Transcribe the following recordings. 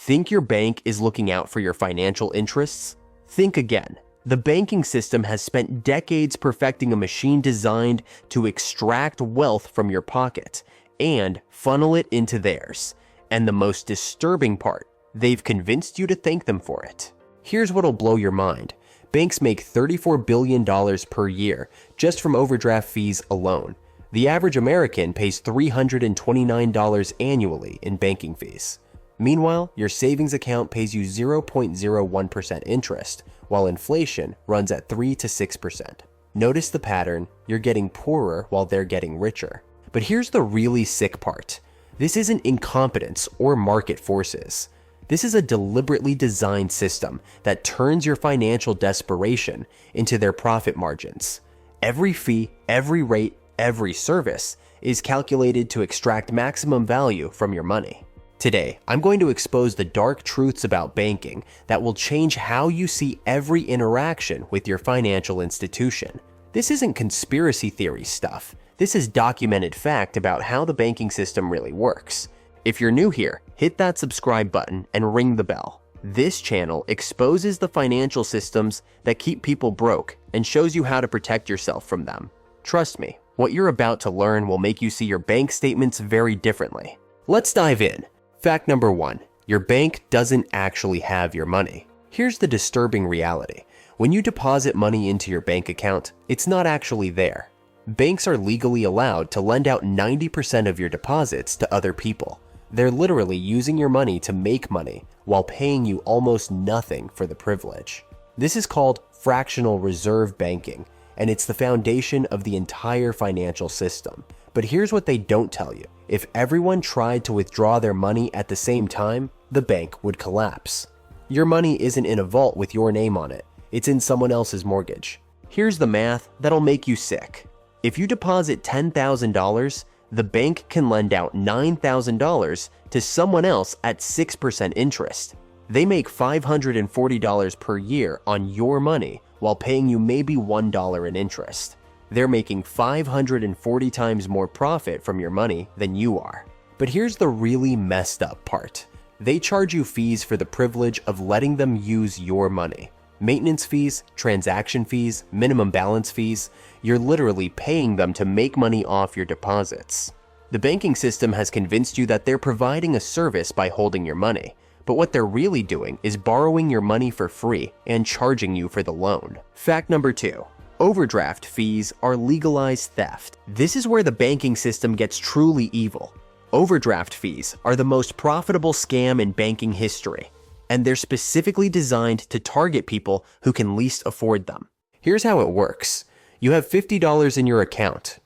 Think your bank is looking out for your financial interests? Think again. The banking system has spent decades perfecting a machine designed to extract wealth from your pocket and funnel it into theirs. And the most disturbing part, they've convinced you to thank them for it. Here's what'll blow your mind. Banks make $34 billion per year just from overdraft fees alone. The average American pays $329 annually in banking fees. Meanwhile, your savings account pays you 0.01% interest, while inflation runs at 3 to 6%. Notice the pattern, you're getting poorer while they're getting richer. But here's the really sick part. This isn't incompetence or market forces. This is a deliberately designed system that turns your financial desperation into their profit margins. Every fee, every rate, every service is calculated to extract maximum value from your money. Today, I'm going to expose the dark truths about banking that will change how you see every interaction with your financial institution. This isn't conspiracy theory stuff. This is documented fact about how the banking system really works. If you're new here, hit that subscribe button and ring the bell. This channel exposes the financial systems that keep people broke and shows you how to protect yourself from them. Trust me, what you're about to learn will make you see your bank statements very differently. Let's dive in. Fact number 1, your bank doesn't actually have your money. Here's the disturbing reality. When you deposit money into your bank account, it's not actually there. Banks are legally allowed to lend out 90% of your deposits to other people. They're literally using your money to make money while paying you almost nothing for the privilege. This is called fractional reserve banking, and it's the foundation of the entire financial system. But here's what they don't tell you. If everyone tried to withdraw their money at the same time, the bank would collapse. Your money isn't in a vault with your name on it. It's in someone else's mortgage. Here's the math that'll make you sick. If you deposit $10,000, the bank can lend out $9,000 to someone else at 6% interest. They make $540 per year on your money while paying you maybe $1 in interest. They're making 540 times more profit from your money than you are. But here's the really messed up part. They charge you fees for the privilege of letting them use your money. Maintenance fees, transaction fees, minimum balance fees. You're literally paying them to make money off your deposits. The banking system has convinced you that they're providing a service by holding your money. But what they're really doing is borrowing your money for free and charging you for the loan. Fact number 2. Overdraft fees are legalized theft. This is where the banking system gets truly evil. Overdraft fees are the most profitable scam in banking history, and they're specifically designed to target people who can least afford them. Here's how it works. You have $50 in your account.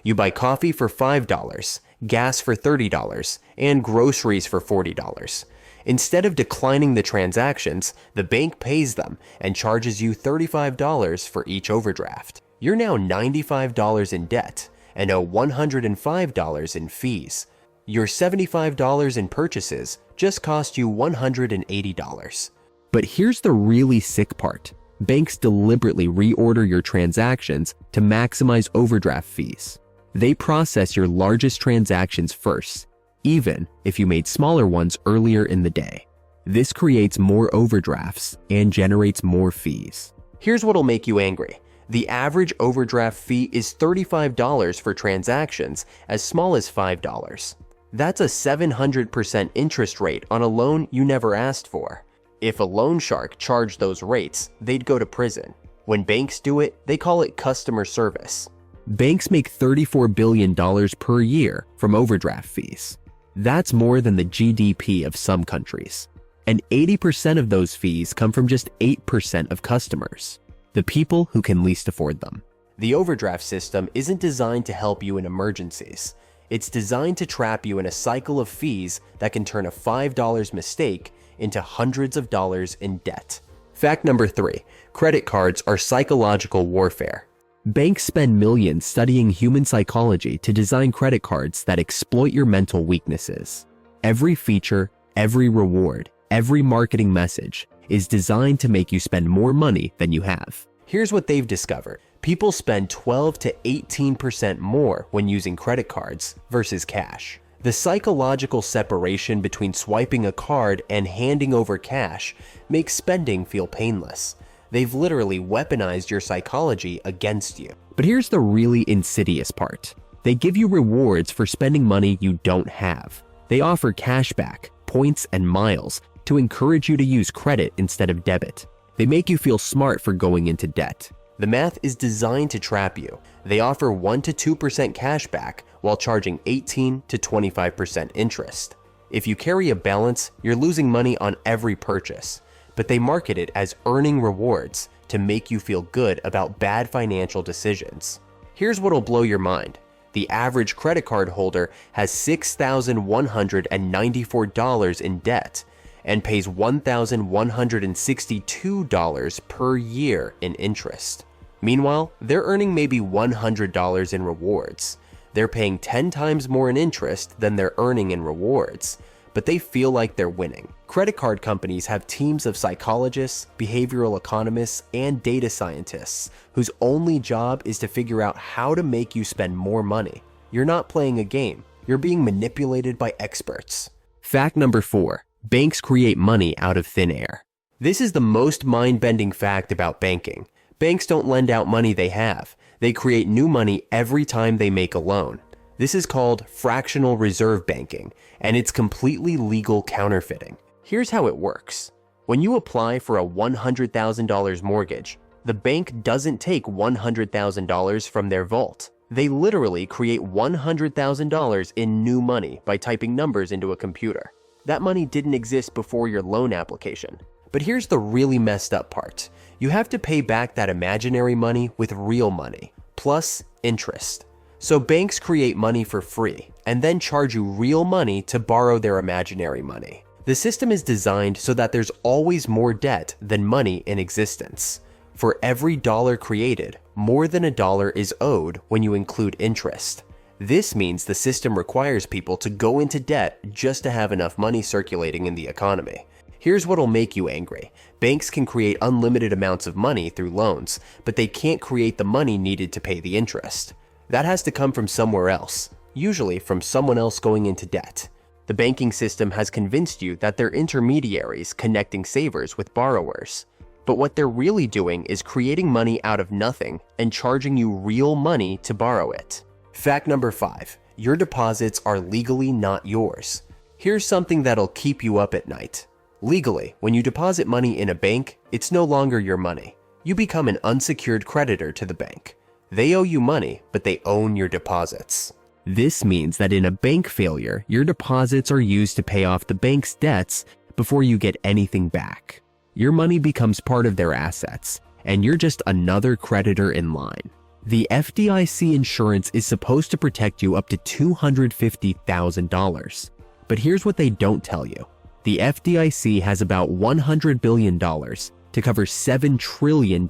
You buy coffee for $5, gas for $30, and groceries for $40. Instead of declining the transactions, the bank pays them and charges you $35 for each overdraft. You're now $95 in debt and owe $105 in fees. Your $75 in purchases just cost you $180. But here's the really sick part. Banks deliberately reorder your transactions to maximize overdraft fees. They process your largest transactions first, even if you made smaller ones earlier in the day. This creates more overdrafts and generates more fees. Here's what'll make you angry. The average overdraft fee is $35 for transactions as small as $5. That's a 700% interest rate on a loan you never asked for. If a loan shark charged those rates, they'd go to prison. When banks do it, they call it customer service. Banks make $34 billion per year from overdraft fees. That's more than the GDP of some countries. And 80% of those fees come from just 8% of customers, the people who can least afford them. The overdraft system isn't designed to help you in emergencies. It's designed to trap you in a cycle of fees that can turn a $5 mistake into hundreds of dollars in debt. Fact number 3, credit cards are psychological warfare. Banks spend millions studying human psychology to design credit cards that exploit your mental weaknesses. Every feature, every reward, every marketing message is designed to make you spend more money than you have. Here's what they've discovered. People spend 12 to 18% more when using credit cards versus cash. The psychological separation between swiping a card and handing over cash makes spending feel painless. They've literally weaponized your psychology against you. But here's the really insidious part. They give you rewards for spending money you don't have. They offer cashback, points, and miles to encourage you to use credit instead of debit. They make you feel smart for going into debt. The math is designed to trap you. They offer 1 to 2% cashback while charging 18 to 25% interest. If you carry a balance, you're losing money on every purchase, but they market it as earning rewards to make you feel good about bad financial decisions. Here's what'll blow your mind. The average credit card holder has $6,194 in debt and pays $1,162 per year in interest. Meanwhile, they're earning maybe $100 in rewards. They're paying 10 times more in interest than they're earning in rewards, but they feel like they're winning. Credit card companies have teams of psychologists, behavioral economists, and data scientists whose only job is to figure out how to make you spend more money. You're not playing a game. You're being manipulated by experts. Fact number 4. Banks create money out of thin air. This is the most mind-bending fact about banking. Banks don't lend out money they have. They create new money every time they make a loan. This is called fractional reserve banking, and it's completely legal counterfeiting. Here's how it works. When you apply for a $100,000 mortgage, the bank doesn't take $100,000 from their vault. They literally create $100,000 in new money by typing numbers into a computer. That money didn't exist before your loan application. But here's the really messed up part. You have to pay back that imaginary money with real money, plus interest. So banks create money for free and then charge you real money to borrow their imaginary money. The system is designed so that there's always more debt than money in existence. For every dollar created, more than a dollar is owed when you include interest. This means the system requires people to go into debt just to have enough money circulating in the economy. Here's what'll make you angry. Banks can create unlimited amounts of money through loans, but they can't create the money needed to pay the interest. That has to come from somewhere else, usually from someone else going into debt. The banking system has convinced you that they're intermediaries connecting savers with borrowers. But what they're really doing is creating money out of nothing and charging you real money to borrow it. Fact number 5. Your deposits are legally not yours. Here's something that'll keep you up at night. Legally, when you deposit money in a bank, it's no longer your money. You become an unsecured creditor to the bank. They owe you money, but they own your deposits. This means that in a bank failure, your deposits are used to pay off the bank's debts before you get anything back. Your money becomes part of their assets, and you're just another creditor in line. The FDIC insurance is supposed to protect you up to $250,000. But here's what they don't tell you. The FDIC has about $100 billion to cover $7 trillion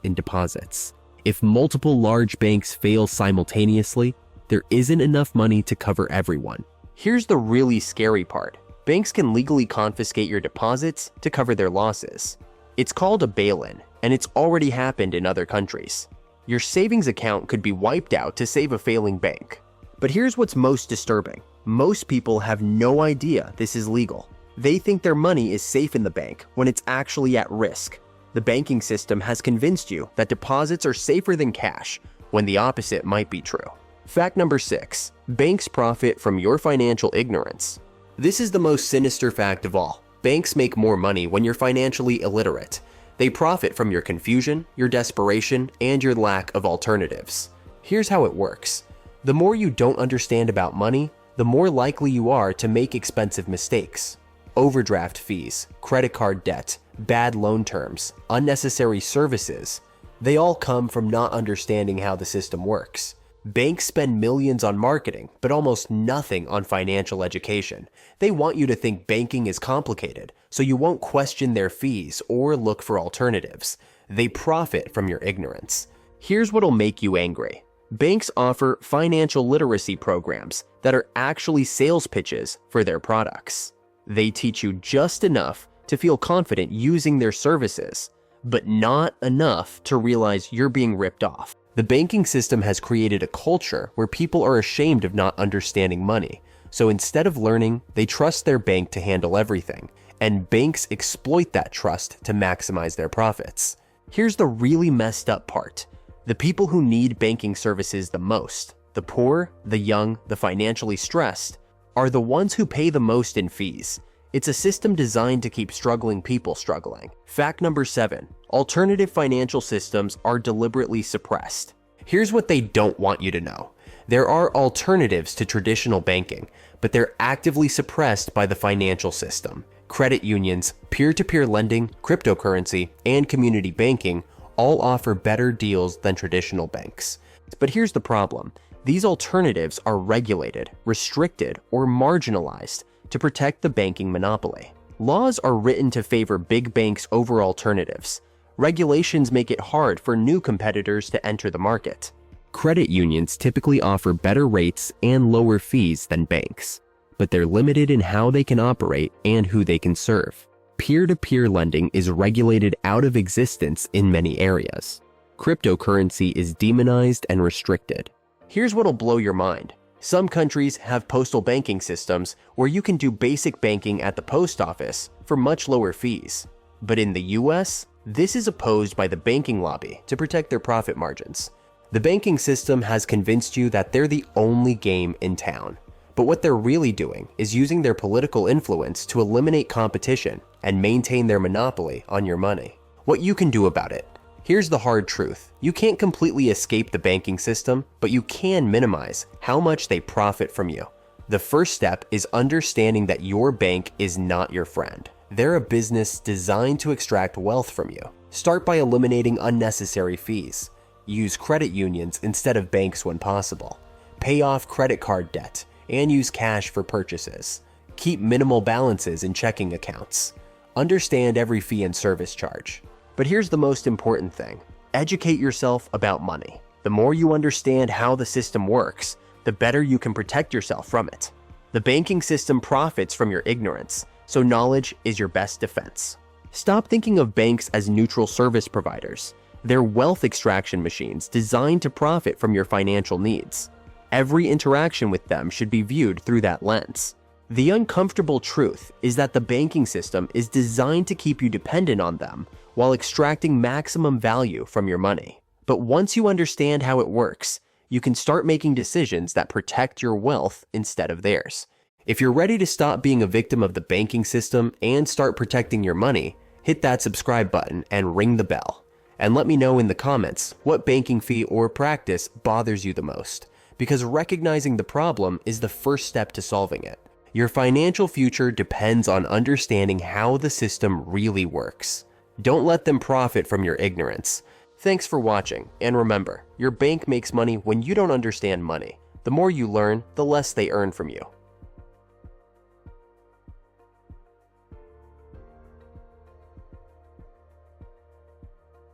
in deposits. If multiple large banks fail simultaneously, there isn't enough money to cover everyone. Here's the really scary part. Banks can legally confiscate your deposits to cover their losses. It's called a bail-in, and it's already happened in other countries. Your savings account could be wiped out to save a failing bank. But here's what's most disturbing. Most people have no idea this is legal. They think their money is safe in the bank when it's actually at risk. The banking system has convinced you that deposits are safer than cash, when the opposite might be true. Fact number 6. Banks profit from your financial ignorance. This is the most sinister fact of all. Banks make more money when you're financially illiterate. They profit from your confusion, your desperation, and your lack of alternatives. Here's how it works. The more you don't understand about money, the more likely you are to make expensive mistakes. Overdraft fees, credit card debt, bad loan terms, unnecessary services, they all come from not understanding how the system works. Banks spend millions on marketing, but almost nothing on financial education. They want you to think banking is complicated, so you won't question their fees or look for alternatives. They profit from your ignorance. Here's what'll make you angry. Banks offer financial literacy programs that are actually sales pitches for their products. They teach you just enough to feel confident using their services, but not enough to realize you're being ripped off. The banking system has created a culture where people are ashamed of not understanding money, So instead of learning, they trust their bank to handle everything, and banks exploit that trust to maximize their profits. Here's the really messed up part. The people who need banking services the most, the poor, the young, the financially stressed, are the ones who pay the most in fees. It's a system designed to keep struggling people struggling. Fact number 7, alternative financial systems are deliberately suppressed. Here's what they don't want you to know. There are alternatives to traditional banking, but they're actively suppressed by the financial system. Credit unions, peer-to-peer lending, cryptocurrency, and community banking all offer better deals than traditional banks. But here's the problem. These alternatives are regulated, restricted, or marginalized to protect the banking monopoly. Laws are written to favor big banks over alternatives. Regulations make it hard for new competitors to enter the market. Credit unions typically offer better rates and lower fees than banks, but they're limited in how they can operate and who they can serve. Peer-to-peer lending is regulated out of existence in many areas. Cryptocurrency is demonized and restricted. Here's what'll blow your mind. Some countries have postal banking systems where you can do basic banking at the post office for much lower fees. But in the US, this is opposed by the banking lobby to protect their profit margins. The banking system has convinced you that they're the only game in town. But what they're really doing is using their political influence to eliminate competition and maintain their monopoly on your money. What you can do about it. Here's the hard truth. You can't completely escape the banking system, but you can minimize how much they profit from you. The first step is understanding that your bank is not your friend. They're a business designed to extract wealth from you. Start by eliminating unnecessary fees. Use credit unions instead of banks when possible. Pay off credit card debt and use cash for purchases. Keep minimal balances in checking accounts. Understand every fee and service charge. But here's the most important thing. Educate yourself about money. The more you understand how the system works, the better you can protect yourself from it. The banking system profits from your ignorance, so knowledge is your best defense. Stop thinking of banks as neutral service providers. They're wealth extraction machines designed to profit from your financial needs. Every interaction with them should be viewed through that lens. The uncomfortable truth is that the banking system is designed to keep you dependent on them while extracting maximum value from your money. But once you understand how it works, you can start making decisions that protect your wealth instead of theirs. If you're ready to stop being a victim of the banking system and start protecting your money, hit that subscribe button and ring the bell. And let me know in the comments what banking fee or practice bothers you the most, because recognizing the problem is the first step to solving it. Your financial future depends on understanding how the system really works. Don't let them profit from your ignorance. Thanks for watching, and remember, your bank makes money when you don't understand money. The more you learn, the less they earn from you.